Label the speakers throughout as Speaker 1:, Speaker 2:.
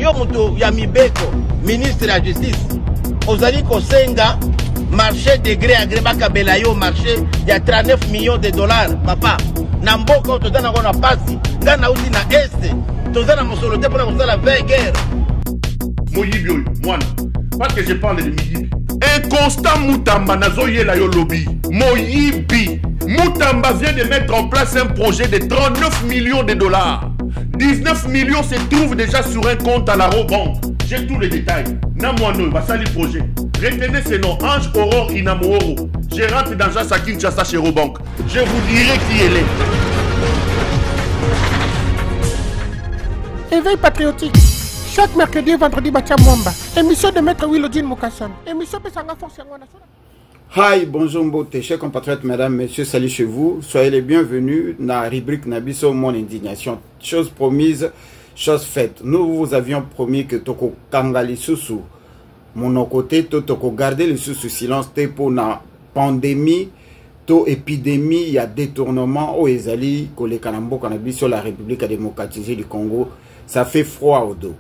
Speaker 1: yo moto ya mibeko ministre de la justice ozali kosenga marché de gré à gré bakabela yo marché ya 39 millions de dollars papa na mboka toza na kona pasi nga na uti na este toza na mosolo te pona kosala 20 guerre
Speaker 2: moyibi oyo mwana parce que je parle de Miyibi et Constant Moutamba nazoyela yo lobby Moyibi Moutamba vient de mettre en place un projet de 39 millions de dollars 19 millions se trouvent déjà sur un compte à la Robank. J'ai tous les détails. Namoano, Basali Projet. Retenez ce nom, Ange Aurore Inamooro. Gérante d'agence à Kinshasa chez Robank. Je vous dirai qui elle est.
Speaker 3: Éveil patriotique. Chaque mercredi et vendredi, Batia Mwamba. Émission de Maître Willodine Moukasson. Émission Pesanga Force Yangwana.
Speaker 4: Hi, bonjour Mbote, chers compatriotes, mesdames, messieurs, salut chez vous. Soyez les bienvenus dans la rubrique Nabiso, mon indignation. Chose promise, chose faite. Nous vous avions promis que Toko Kangali Susu, mon côté, Toko garder le sous silence, pour la pandémie, to épidémie, il y a détournement, au Ezali, Kole Kanambo, Kanabiso, la République démocratisée du Congo. Ça fait froid au dos.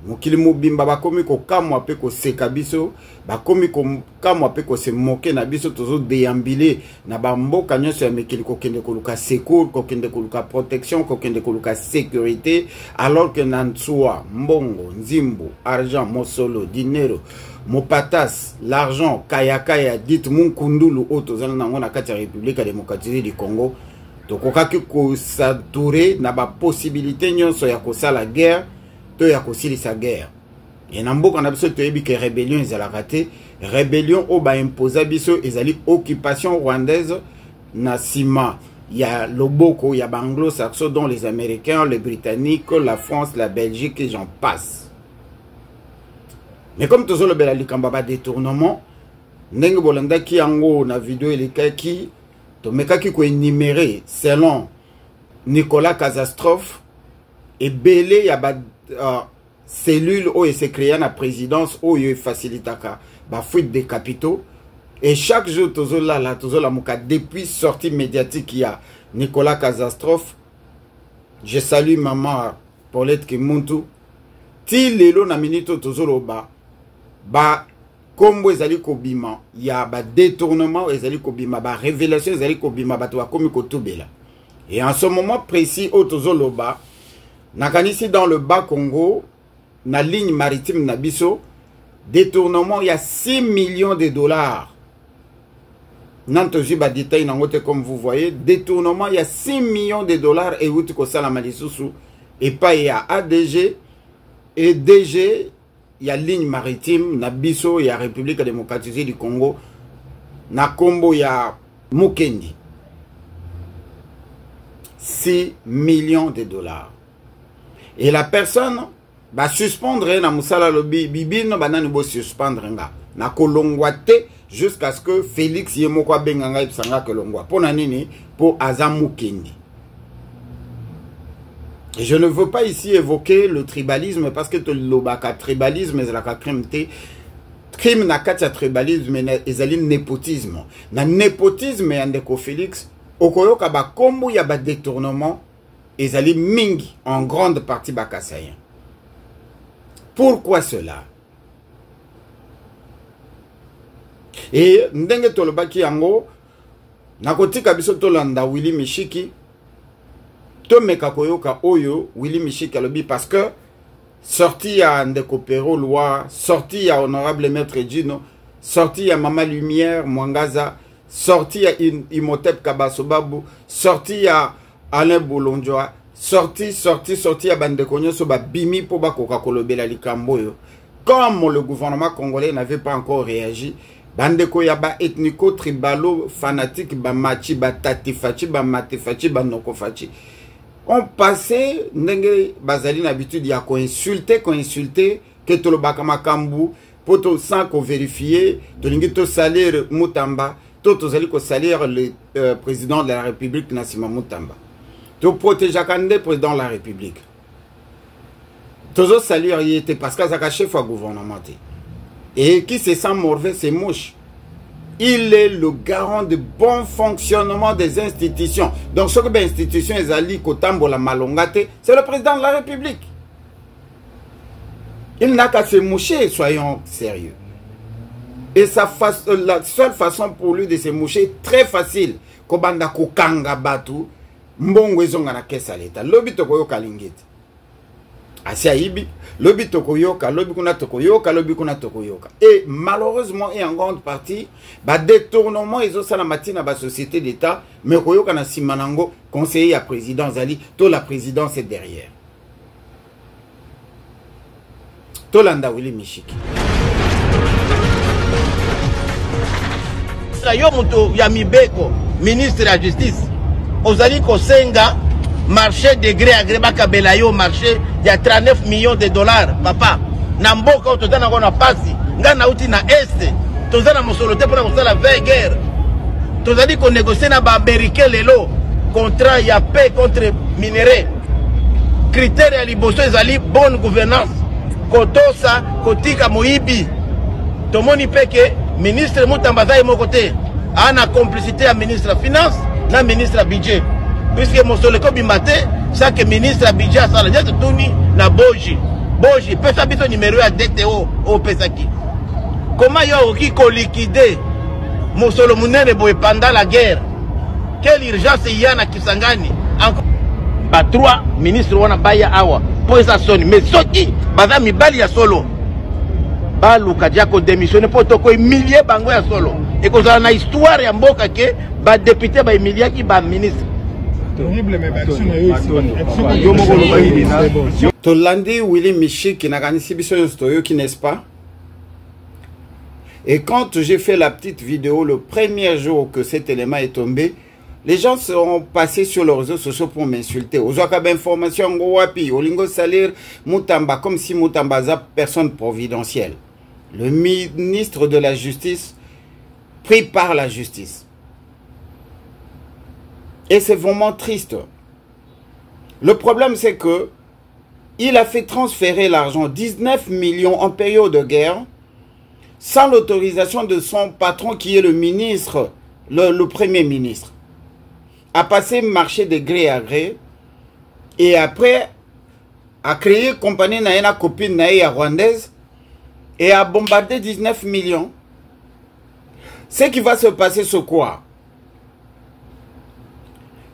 Speaker 4: Mokili mobimba bakomi ko kamwa pe ko seka biso bakomi ko kamwa pe ko se moke na biso tozo déambuler na bamboka nyonso ya mekili ko kende ko luka secours ko kende ko luka protection ko kende ko luka sécurité alors que nansua mbongo nzimbo argent mosolo dinero mopatas l'argent kayakaya dit munkundulu otozana nango na kati ya République démocratique du Congo tokokaki ko saturer na ba possibilité nyonso ya ko sala guerre ya kosili sa guerre. Et namboka na biso toyebi que rébellion ezala raté, rébellion o ba imposa biso ezali occupation rwandaise na sima ya loboko ya banglo-saxon dont les Américains, les Britanniques, la France, la Belgique et j'en passe. Mais comme toujours le bela likamba ba détournement, ndenge bolanda ki yango na vidéo elekaki to mekaki ko énumérer selon Nicolas Catastrophe et belé ya ba cellule où se créé la présidence où il facilitaka ba fuite des capitaux et chaque jour toujours là la mouka depuis sortie médiatique il y a Nicolas Catastrophe. Je salue maman Paulette Kimuntu ti lelo na minute toujours ba kombo ezali kobima il y a ba détournement ezali kobima ba révélation ezali kobima ba to komi ko tubela et en ce moment précis au toujours nakanisi dans le bas Congo, na ligne maritime Nabiso, détournement, il y a 6 millions de dollars. Nantoji ba détail nangote comme vous voyez, détournement, il y a 6 millions de dollars et vous ko sala malisusu et pas il y a ADG et DG, il y a ligne maritime Nabiso, il y a République démocratique du Congo, na Kombo il y a Mukendi. 6 millions de dollars. Et la personne va suspendre na musala lobi bibino banani bo suspendre nga na kolongwate jusqu'à ce que Félix Yemoko benganga ipsanga kolongwa pona nini pour Azamu Kendi. Et je ne veux pas ici évoquer le tribalisme parce que le tribalisme est la crime na katia tribalisme ezali népotisme na népotisme yandeko Félix okoyoka ba kombo ya ba détournement ezali mingi en grande partie bakassayen. Pourquoi cela? Et ndenge tolobaki yango nakotika biso tolanda Willy Mishiki to meka koyoka oyo Willy Mishiki alobi parce que sorti à Ndeko Pero loi, sorti à honorable maître Gino, sorti à Mama Lumière Mwangaza, sorti à Imhotep Kabasobabu, sorti à Alain Boulonjoa, sorti à Bandekonyo Soba Bimi pour Bakoka Kolobela Likamboyo. Comme le gouvernement congolais n'avait pas encore réagi, Bandeko Yaba ethnico tribalo fanatique ba machi ba tatifachi ba matefachi ba nokofachi. On passait ndenge bazali l'habitude ya ko insulter que to le bakama kambu poto sans ko vérifier to lingi to salir Mutamba to zali ko salir le président de la République Nassima Mutamba. To protéger Kande président de la République. Toujours saluer il était parce que ça chef au gouvernement. Et qui se sent mauvais, c'est moche. Il est le garant de bon fonctionnement des institutions. Donc, ce que les institutions, c'est le président de la République. Il n'a qu'à se moucher, soyons sérieux. Et la seule façon pour lui de se moucher, très facile. Kobanda kokanga batu, mbongo ezonga na kesa leta. Lobi tokoyoka lingeti. Asia ibi, lobi tokoyoka, lobi kuna tokoyoka, lobi kuna tokoyoka. Et malheureusement, et en grande partie, détournement ils ont ça la matinée à la société d'État, mais koyoka na simanango, conseiller à président Zali, tout la présidence est derrière. Tolanda Willy Mishiki.
Speaker 1: Yo muto ya mibeko ministre de la justice ozali kosenga marché de gré à gré bakabela yo marché ya 39 millions de dollars papa na mboka tozana kona pasi nga na uti na este tozana mosolo te pona kosala 20 guerre tozali ko négocier na ba américain lelo contrat ya paix contre minerai critère ya liboso ezali bonne gouvernance kotosa kotika moyibi tomoni peke ministre Mutamba est mon côté. A na complicité à ministre de la finance, na ministre de budget. Puisque mon seul cobi maté, chaque ministre de budget ça la jette tourni na boji. Boji, pesa bito numéro à DTO au pesaki. Comment yo qui ko liquider mon seul munene boy pendant la guerre. Quelle urgence il y a na Kisangani? Encore ba 3 ministres wana baya awa. Pour ça sonne mais soki baza mibali ya solo. Baluka diako démissionné pour toko humilier bango ya solo et que ça na histoire ya mboka ke ba député ba humilier ki ba ministre
Speaker 4: Tolandi Willy Mishiki qui n'a gagné Sibiso Stoyo qui n'est-ce pas. Et quand j'ai fait la petite vidéo le premier jour que cet élément est tombé, les gens sont passés sur les réseaux sociaux pour m'insulter. Ozwaka ba information ngo wapi, olingo salir Mutamba comme si Mutamba za personne providentielle. Le ministre de la Justice pris par la justice. Et c'est vraiment triste. Le problème c'est que il a fait transférer l'argent 19 millions en période de guerre sans l'autorisation de son patron qui est le ministre, le premier ministre. A passé marché de gré à gré et après a créé compagnie naïna copine naïa rwandaise et a bombardé 19 millions. Ce qui va se passer c'est quoi?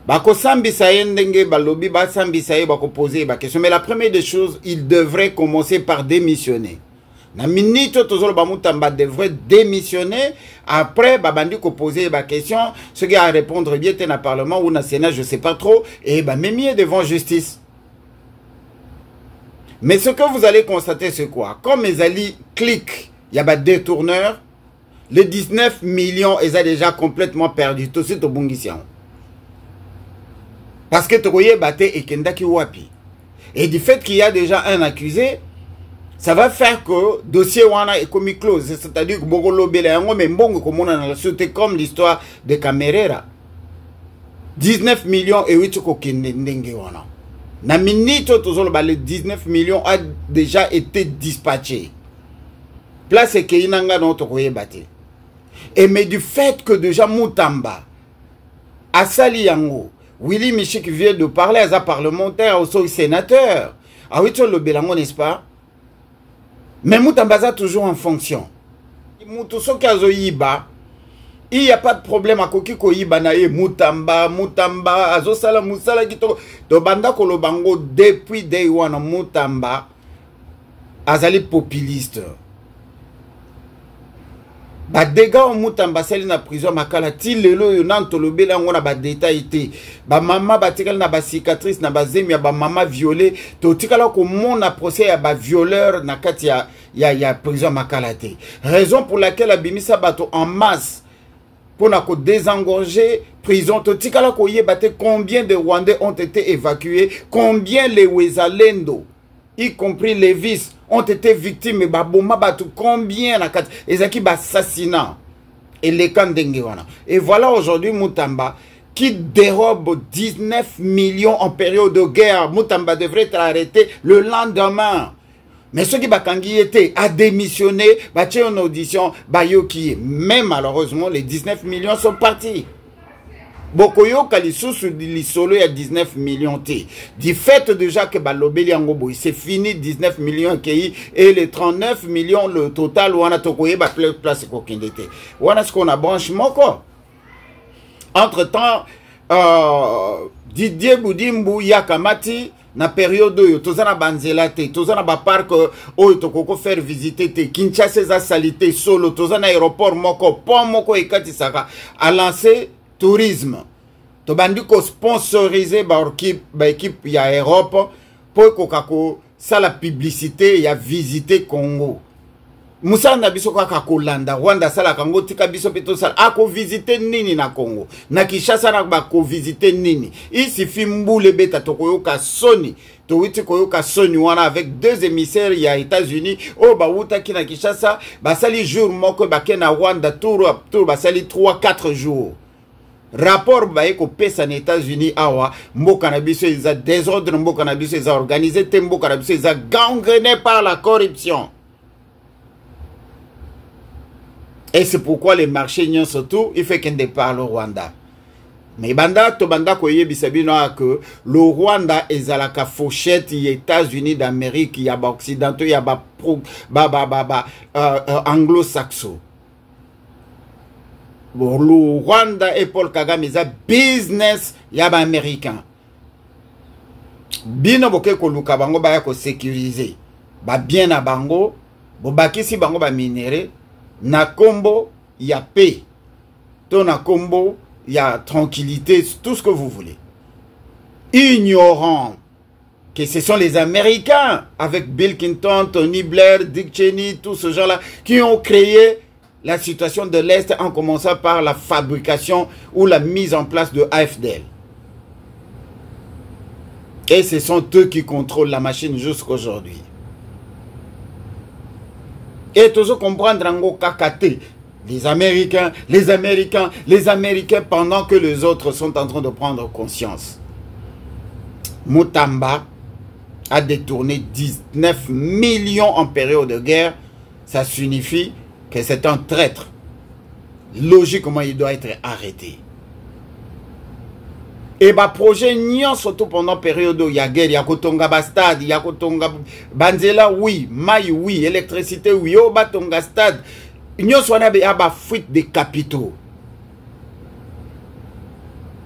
Speaker 4: Bako sambisa ndenge balobi ba sambisa bako poser ba question, mais la première des choses, il devrait commencer par démissionner. Na minute tozolo ba Mutamba devrait démissionner. Après babandi ko poser ba question, ce qui a répondre bien dans le parlement ou dans le Sénat, je sais pas trop, et ba même devant justice. Mais ce que vous allez constater c'est quoi? Comme les alliés cliquent, il y a ba détourneur, les 19 millions ils ont déjà complètement perdu tout de suite au Bungisian. Parce que Togoye Baté et Kendaki Wapi. Et du fait qu'il y a déjà un accusé, ça va faire que le dossier wana est comme close. C'est-à-dire que Bogolo Belayango, mais Bongo, comme on a sauté comme l'histoire de Camerera. 19 millions et 8 Ndenge wana. Na minute, les 19 millions a déjà été dispatchés. Place et Keinanga dans Togoye Baté. Et mais du fait que déjà Mutamba, Asali Yango, Willy Mishiki vient de parler à un parlementaire, au sénateur. Ah oui, tu le bélango, n'est-ce pas? Mais Mutamba toujours en fonction. Il n'y a pas de problème à Koki Koyiba nae Mutamba, Azosala, Musala, Gito. Do Banda Kolobango, depuis day one, Mutamba, Azali populiste. Ba dégâts au Mutamba seli na prison makala ti lelo yo nanto lobela ngona ba détail té ba mama ba tikala na ba cicatrice na ba zemi ya ba mama violé to tikala ko mona procès ya ba violeur na kati ya prison makala té, raison pour laquelle abimisa bato en masse pour na ko désengorger prison to tikala ko yebate combien de Rwandais ont été évacués, combien les Wezalendo y compris les vices ont été victimes et baboma batu combien na kati ezaki assassinat et les Kandengewana. Et voilà aujourd'hui Mutamba qui dérobe 19 millions en période de guerre. Mutamba devrait être arrêté le lendemain. Mais ceux qui bakangi était a démissionné, battu en audition, bayoki. Mais malheureusement les 19 millions sont partis. Bokoyo Kalisusu Lisolo il y a 19 millions T. Du fait déjà que Balobeli Angobo, c'est fini 19 millions KI et les 39 millions le total où on a tokoye ba place kokindete. Où on a ce qu'on a branché moko. Entre temps, Didier Boudimbu Yakamati na période où tozana banzela te, tozana ba parc où tokoko faire visiter te, Kinshasa za salité solo, tozana aéroport moko, pont moko ekatisaka a lancé tourisme. Tobandi ko sponsoriser ba équipe ya Europe pour kokako ça la publicité ya visiter Congo. Moussa na biso kaka kolanda Rwanda sala kango tika biso peto sala ako visiter nini na Congo. Na Kinshasa na ba ko visiter nini. Il suffit mbule beta tokoyoka Sony. Towiti koyoka Sony wana avec deux émissaires ya États-Unis o ba wuta kina Kinshasa ba sali jour moko ba kena Rwanda tour ba sali 3-4 jours. Rapport baeko pesa na États-Unis awa mboka na biso eza désordre mboka na biso eza organisé te mboka na biso eza gangréné par la corruption. Et c'est pourquoi les marchés n'y surtout il fait qu'un départ le Rwanda. Mais banda to banda koye bisabino que le Rwanda est à la fourchette les États-Unis d'Amérique ya ba occidentaux ya ba anglo-saxon. Bon, le Rwanda et Paul Kagame ils a business yaba américain. Bino boke ko luka bango ba ko sécuriser. Ba bien na bango, bo bakisi bango ba minéré na kombo ya paix. To na kombo ya tranquillité, tout ce que vous voulez. Ignorant que ce sont les Américains avec Bill Clinton, Tony Blair, Dick Cheney, tout ce genre-là qui ont créé la situation de l'Est en commençant par la fabrication ou la mise en place de AFDL. Et ce sont eux qui contrôlent la machine jusqu'aujourd'hui. Et toujours comprendre en kakate, les Américains, pendant que les autres sont en train de prendre conscience. Mutamba a détourné 19 millions en période de guerre. Ça signifie que c'est un traître. Logiquement, il doit être arrêté. Et bah projet nion surtout pendant période où il y a guerre, il y a Kotonga Bastad, il y a Kotonga Banzela, oui, Maï, oui, électricité, oui, oh Batonga Stade. Nion soit il y a bah fuite des capitaux.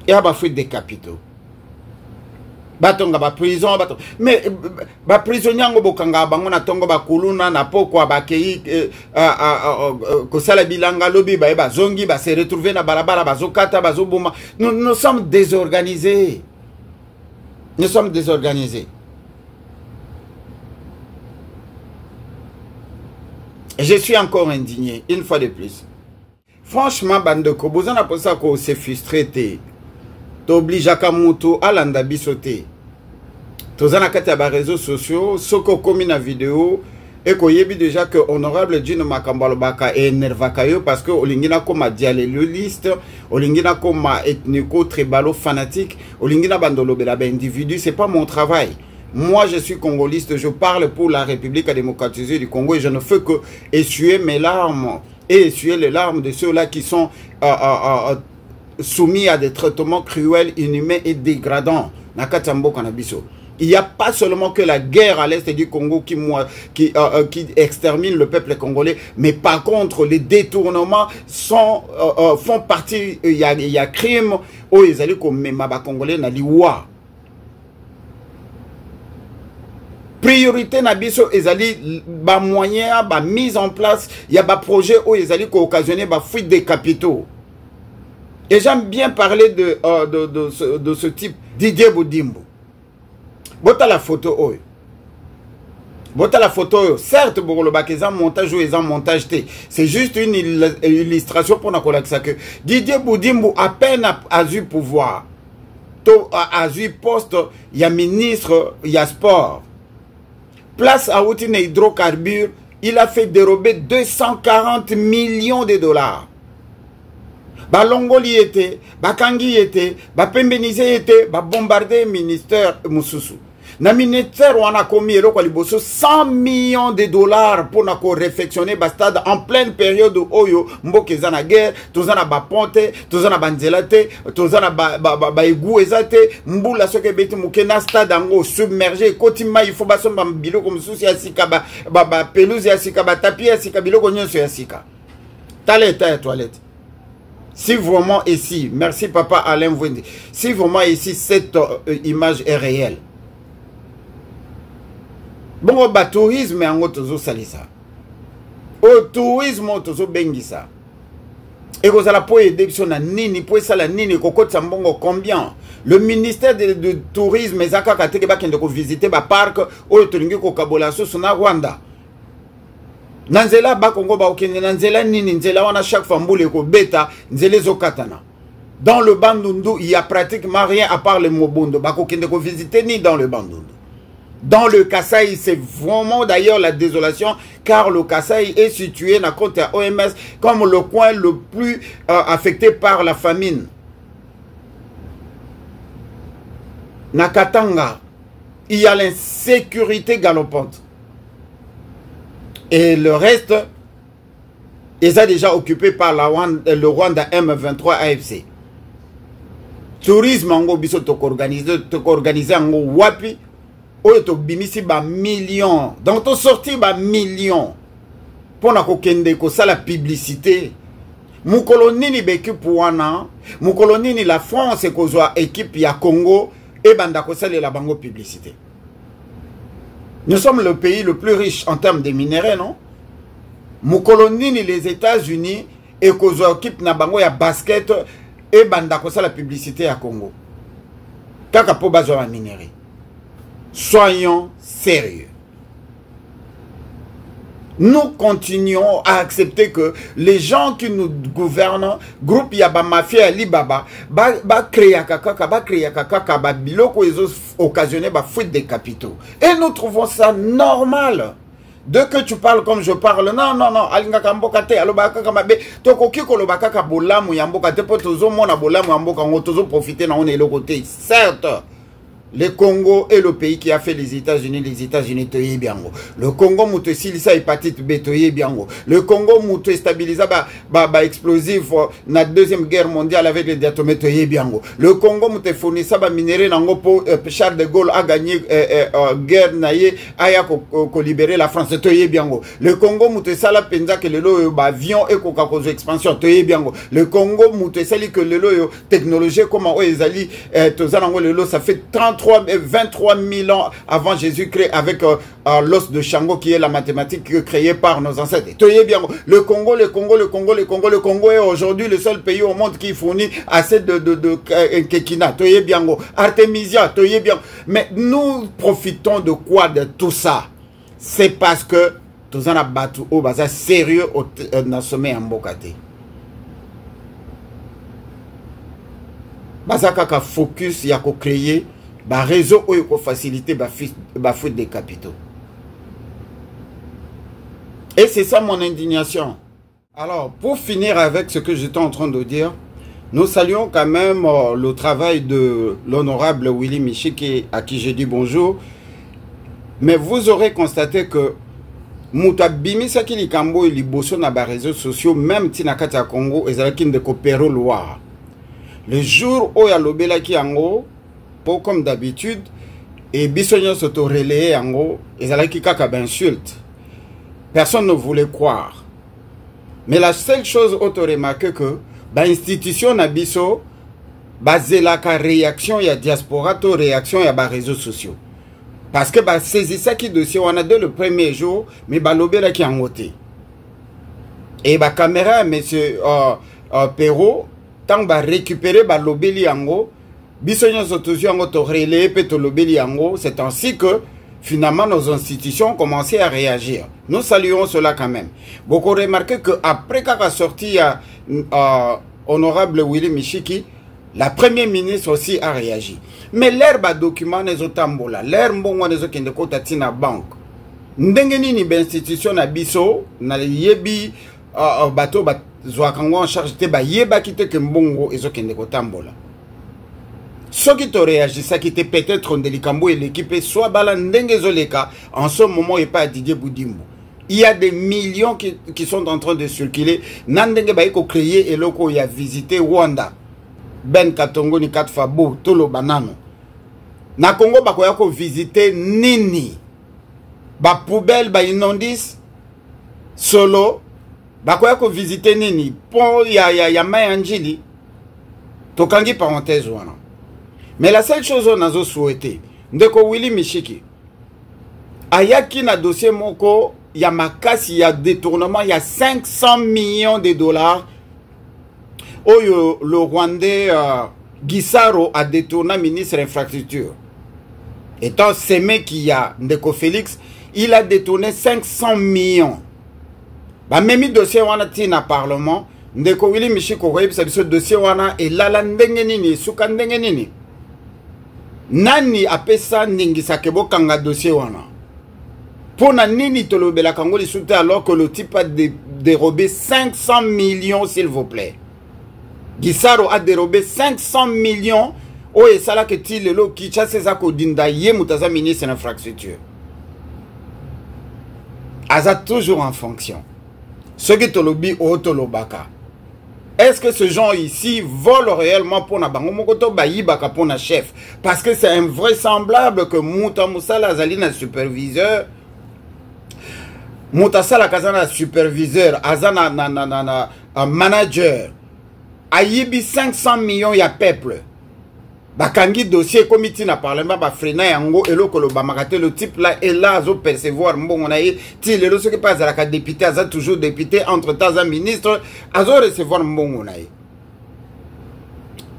Speaker 4: Il y a bah fuite des capitaux. Batonga ba prison batonga mais ba prisonnier ngo bokanga bango na tongo ba kuluna na pokwa ba kei ko sala bilanga lobi ba zongi ba se retrouver na balabala ba zokata ba zobuma. Nous sommes désorganisés. Nous sommes désorganisés. Je suis encore indigné une fois de plus. Franchement bande ko bozana pour ça ko se frustré. T'oblige à Kamuto à l'anda bisoté. Tozana kati ba réseaux sociaux, soko komi na vidéo et ko yebi déjà que honorable Dino Makambalo baka énervaka yo parce que olingina koma dialéliste, olingina koma ethnico tribalo fanatique, olingina bandolo bela ba individu, c'est pas mon travail. Moi je suis congoliste, je parle pour la République démocratisée du Congo et je ne fais que essuyer mes larmes et essuyer les larmes de ceux-là qui sont soumis à des traitements cruels, inhumains et dégradants. Il n'y a pas seulement que la guerre à l'est du Congo qui extermine le peuple congolais, mais par contre, les détournements font partie, il y a crime, où ils allaient comme les Congolais na liwa. Priorité na biso ezali ba moyen ba mise en place, il y a ba projet où ils allaient occasionner ba fuite des capitaux. Et j'aime bien parler de ce type, Didier Boudimbu. Bota la photo, oh. Bota la photo, oh. Certes, Bogolobakeza montage ou un montage T. C'est juste une illustration pour nous que Didier Boudimbu, à peine a eu pouvoir, a eu poste, il y a ministre, il y a sport. Place à Outine hydrocarbures, il a fait dérober 240 millions de dollars. Ba Longoli était, ba Kangi était, ba Pembenize était, ba bombardé ministère Moussousou. Na ministère on a commis 100 millions de dollars pour na ko réfectionner ba stade en pleine période oyo mboka eza na guerre, tozana ba ponte, tozana ba nzela te, tozana ba egu ezate, mbula soke beti muke na stade ango submergé, kotima il faut ba somba biloko mususi ya sika ba pelouse ya sika ba tapis ya sika biloko nyonso ya sika. Tale ta toilette. Si vraiment ici, merci papa Alain Vouendi, si vraiment ici cette image est réelle. Bon, bah tourisme en tozo salisa. Au tourisme tozo bengisa. Et vous allez pour aider sur la nini, pour ça la nini, coco tambongo combien? Le ministère de tourisme, ezaka kateke ba kende ko visiter ba parc, o tolingi ko kabola so na Rwanda. Nanzela ba Congo ba okende nanzela nini nzela wana chaque fois mbule ko beta nzela zo katana. Dans le Bandundu, il y a pratiquement rien à part le Mobondo. Ba ko kende ko visiter ni dans le Bandundu. Dans le Kasaï, c'est vraiment d'ailleurs la désolation, car le Kasaï est situé dans la côte à OMS comme le coin le plus affecté par la famine. Nakatanga, il y a l'insécurité galopante. Et le reste, ils sont déjà occupés par le Rwanda M23 AFC. Tourisme, en biso organisé en wapi. Oyo bimisi ba millions. Donc to sorti ba millions. Pour na kokende ko sala publicité. Mukolo nini beki puana. Mukolo nini la France ko zwa équipe ya Congo et banda ko sala la bango publicité. Nous sommes le pays le plus riche en termes de minerais, non? Mukolo nini les États-Unis et ko zwa équipe na bango ya basket et banda ko sala publicité ya Congo. Kaka po bazo ya minerais. Soyons sérieux. Nous continuons à accepter que les gens qui nous gouvernent, groupe Yaba Mafia Alibaba, ba créer kaka, ba biloko occasionné ba fuite des capitaux. Et nous trouvons ça normal. Dès que tu parles comme je parle, non, alinga kambokate, alobaka kamabe, toko kiko lobaka ka bolamu yambokate, po tozo mona bolamu yamboka, on tozo profiter na on est le côté. Certes. Le Congo est le pays qui a fait les États-Unis toye biango. Le Congo mouté silisa hépatite B toye biango. Le Congo mouté stabilisa ba explosif na deuxième guerre mondiale avec les diatomées toye biango. Le Congo mouté fournissa ba minéré nango pour Charles de Gaulle a gagné guerre naye aya ko libérer la France toye biango. Le Congo mouté sala penza que le lo ba avion et ko kakozo expansion toye biango. Le Congo mouté sali que le lo technologie comment o ezali tozanango le lo ça fait 23 000 ans avant Jésus-Christ avec l'os de Shango qui est la mathématique créée par nos ancêtres. Le Congo est aujourd'hui le seul pays au monde qui fournit assez de Kekina. Artemisia. Mais nous profitons de quoi de tout ça? C'est parce que nous avons battu au bazar sérieux dans le sommet en Bokate. Bazaka focus y a créé ba réseau où il faut faciliter ba fuite des capitaux. Et c'est ça mon indignation. Alors, pour finir avec ce que j'étais en train de dire, nous saluons quand même le travail de l'honorable Willy Michiki, à qui j'ai dit bonjour. Mais vous aurez constaté que Moutabimi Sakili Kambo et Liboso na ba réseaux sociaux, même Tinakata Congo, et Zalakin de Kopero Loire. Le jour où il y a l'obéla qui ango, comme d'habitude, et Bissonio s'auto-relayé en gros, et a qui kaka insulte. Personne ne voulait croire. Mais la seule chose auto remarqué que, l'institution na biso, basé la réaction, il y a diaspora, to réaction, il y a réseaux sociaux. Parce que, c'est ça qui dossier, on a dès le premier jour, mais l'obéla qui en voté. Et caméra, monsieur Perrault, tant récupérer l'obéli en gros, c'est ainsi que finalement nos institutions ont commencé à réagir. Nous saluons cela quand même. Beaucoup remarqué qu'après qu'a sorti honorable Willy Michiki, la première ministre aussi a réagi. Mais l'herbe document les otambola, l'herbe bon les autres qui ne comptent à banque. Ndengeni ni institution na biso na yebi bateau zwakango en charge te ba yeba kite ke mbongo ezo kende kotambola. Ce qui te réagit, ça qui était peut-être Ndelikambo et l'équipe, soit Balandengezoleka, en ce moment, il n'y a pas Didier Boudimbo. Il y a des millions qui sont en train de circuler. Nandenge Baïko créé et loko, il a visité Rwanda. Ben Katongo ni Katfabo, Tolo Banano. Na Congo, Bakoyako visité Nini. Ba poubelle, ba inondis. Solo. Bakoyako visité Nini. Pon, ya Mayanjili. Tokangi parenthèse wana. Mais la seule chose qu'on a souhaité, ndeko Willy Mishiki, ayaki na dossier moko, il y a makasi, il y a détournement, il y a 500 millions de dollars. Oh, le Rwandais Gisaro a détourné ministre de l'infrastructure. Étant semé qu'il y a Ndeko Félix, il a détourné 500 millions. Bah, même le dossier wana tina parlement, Ndeko Willy Mishiki, ce dossier wana et lala ndenge nini, suka ndenge nini. Nani apesa ningisa kebo kanga dossier wana. Pona nini tolobela kango li soute alors que le type a dérobé 500 millions s'il vous plaît. Gisaro a dérobé 500 millions. Oh et ça là que ti lelo kicha seza ko dinda ye mutaza ministre de l'infrastructure. Aza toujours en fonction. Ce qui tolobi o tolobaka. Est-ce que ce gens ici volent réellement pour Nabango Mokoto Baïbaka pour na chef? Parce que c'est invraisemblable que Mouta Moussala Azalina superviseur, Mouta Sala Kazana superviseur, Azana manager, Ayibi 500 millions ya peuple. Bakangi dossier comité na parlement ba frena yango elo ko lo bamakate le type là et là azo percevoir mbongo na ye ti lelo ce qui passe à la député aza toujours député entre temps un ministre azo recevoir mbongo na ye.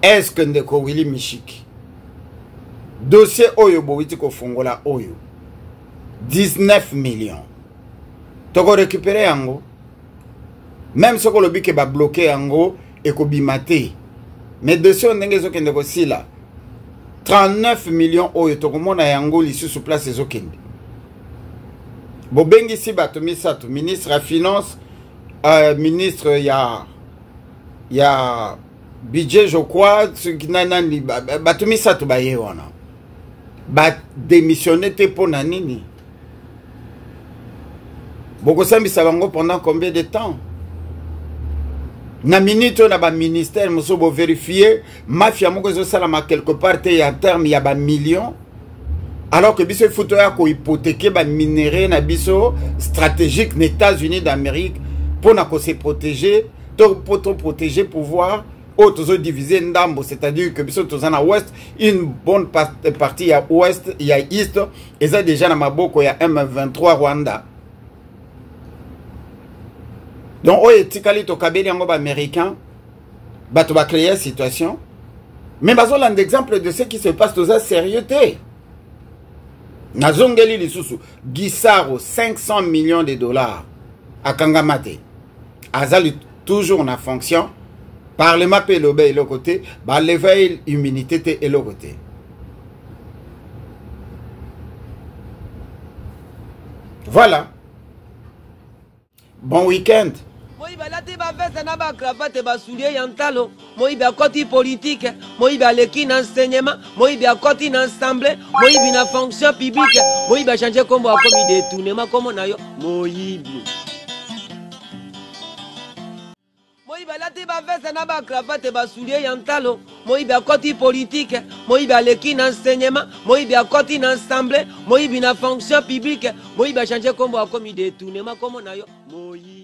Speaker 4: Est-ce que Ndeko Willy Mishiki dossier oyo bowiti ko fongola oyo 19 millions toko récupérer yango même ce que le bique ba bloquer yango et ko bimate mais dossier ndenge zo kende ko sila 39 millions oyo tokomona yango lisu sous place ezokende. Bobengi si batomi sato ministre à finance, ministre ya budget je crois ce qui nanani batomi sato baye wana. Ba démissionner te pona nini. Boko sambisa bango pendant combien de temps? Na minute na ba ministère muso bo vérifier mafia moko zo salama quelque part te en terme ya ba millions alors que biso photo ya ko hypothéquer ba minerais na biso stratégique aux États-Unis d'Amérique pour na ko se protéger pour protéger pouvoir autres diviser ndambo c'est-à-dire que biso tozana ouest une bonne partie ya ouest ya east et ça déjà na maboko ya M23 Rwanda. Donc, on est tikali to kabeli yango ba américain, bato ba créer situation. Mais bazo un exemple de ce qui se passe dans la sérieuxté. Nazongeli lisusu Gisaro 500 millions de dollars à Kangamate. Azali toujours en fonction. Parlement pelobe et le côté, ba l'éveil immunité et le côté. Voilà. Bon week-end.
Speaker 5: Moïba lati ba veste na ba cravate ba soulier yantalo. Moïba koti politique, Moïba leki na enseignement, Moïba koti na assemblée, Moïba na fonction publique, Moïba changer comme a commis détournement comme na yo. Moïbi. Moïba lati ba veste na ba cravate ba soulier yantalo. Moïba koti politique, Moïba leki na enseignement, Moïba koti na assemblée, Moïba na fonction publique, Moïba changer comme a commis détournement comme na yo. Moïbi.